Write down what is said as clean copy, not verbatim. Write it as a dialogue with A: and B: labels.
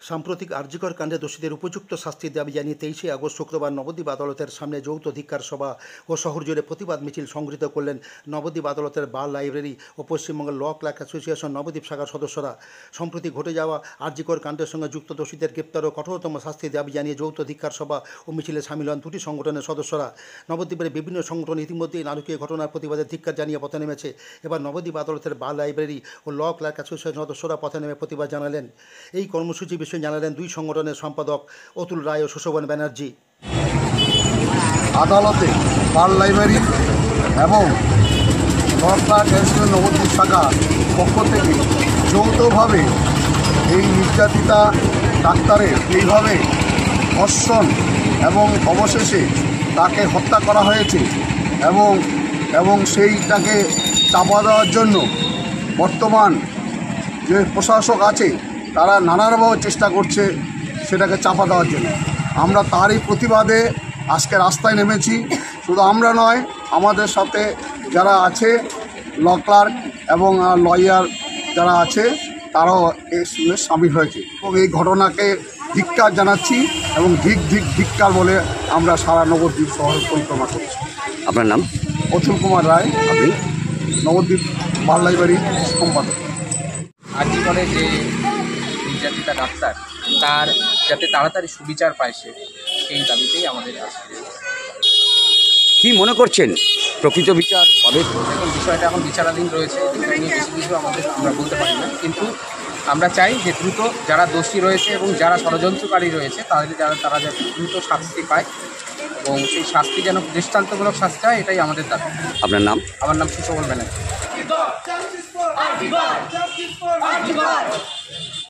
A: সাম্প্রতিক আরজিকর কাণ্ডে দোষীদের উপযুক্ত শাস্তির দাবি জানিয়ে 23শে আগস্ট শুক্রবার নবদ্বীপ আদালতের সামনে যৌথ ধিক্কার সভা ও শহর জুড়ে প্রতিবাদ মিছিল সংগঠিত করলেন নবদ্বীপ আদালতের বার লাইব্রেরি ও পশ্চিমবঙ্গের ল ক্লার্ক অ্যাসোসিয়েশন নবদ্বীপ শাখার সদস্যরা। সম্প্রতি ঘটে যাওয়া আরজিকর কাণ্ডের সঙ্গে যুক্ত দোষীদের গ্রেপ্তার ও কঠোরতম শাস্তির দাবি জানিয়ে যৌথ ধিক্কার সভা ও মিছিলে সামিল হন দুটি সংগঠনের সদস্যরা। নবদ্বীপের বিভিন্ন সংগঠন ইতিমধ্যেই নারকীয় ঘটনার প্রতিবাদে ধিক্কার জানিয়ে পথে নেমেছে। এবার নবদ্বীপ আদালতের বার লাইব্রেরি ও ল ক্লার্ক অ্যাসোসিয়েশন সদস্যরা পথে নেমে প্রতিবাদ জানালেন। এই কর্মসূচি বিষয়ে জানালেন দুই সংগঠনের সম্পাদক অতুল রায় ও সুশোভন ব্যানার্জি।
B: আদালতে বার লাইব্রেরি এবং ল ক্লার্ক অ্যাসোসিয়েশন নবদ্বীপ শাখা পক্ষ থেকে যৌথভাবে এই নির্যাতিতা ডাক্তারের এইভাবে ধর্ষণ এবং অবশেষে তাকে হত্যা করা হয়েছে এবং সেইটাকে চাপা দেওয়ার জন্য বর্তমান যে প্রশাসক আছে তারা নানাভাবে চেষ্টা করছে সেটাকে চাপা দেওয়ার জন্য। আমরা তারই প্রতিবাদে আজকে রাস্তায় নেমেছি। শুধু আমরা নয়, আমাদের সাথে যারা আছে ল ক্লার্ক এবং লয়ার যারা আছে তারাও এর সঙ্গে সামিল হয়েছে এবং এই ঘটনাকে ধিক্কার জানাচ্ছি এবং ধিক্কার বলে আমরা সারা নবদ্বীপ শহর পরিক্রমা করছি।
C: আপনার নাম?
B: অতুল কুমার রায়, আপনি নবদ্বীপ বার লাইব্রেরির সম্পাদক।
D: আরজিকরে যে নির্যাতিতা ডাক্তার তার যাতে তাড়াতাড়ি সুবিচার পায় সেই দাবিতেই আমাদের আসছে।
C: কি মনে করছেন প্রকৃত বিচার হবে?
D: এখন বিষয়টা এখন বিচারাধীন রয়েছে, এটা নিয়ে কিছু আমরা বলতে পারি না, কিন্তু আমরা চাই যে দ্রুত যারা দোষী রয়েছে এবং যারা ষড়যন্ত্রকারী রয়েছে তারা যাতে দ্রুত শাস্তি পায় এবং সেই শাস্তি যেন দৃষ্টান্তমূলক শাস্তি হয়, এটাই আমাদের দাবি।
C: আপনার নাম?
D: আমার নাম সুশোভন ব্যানার্জি।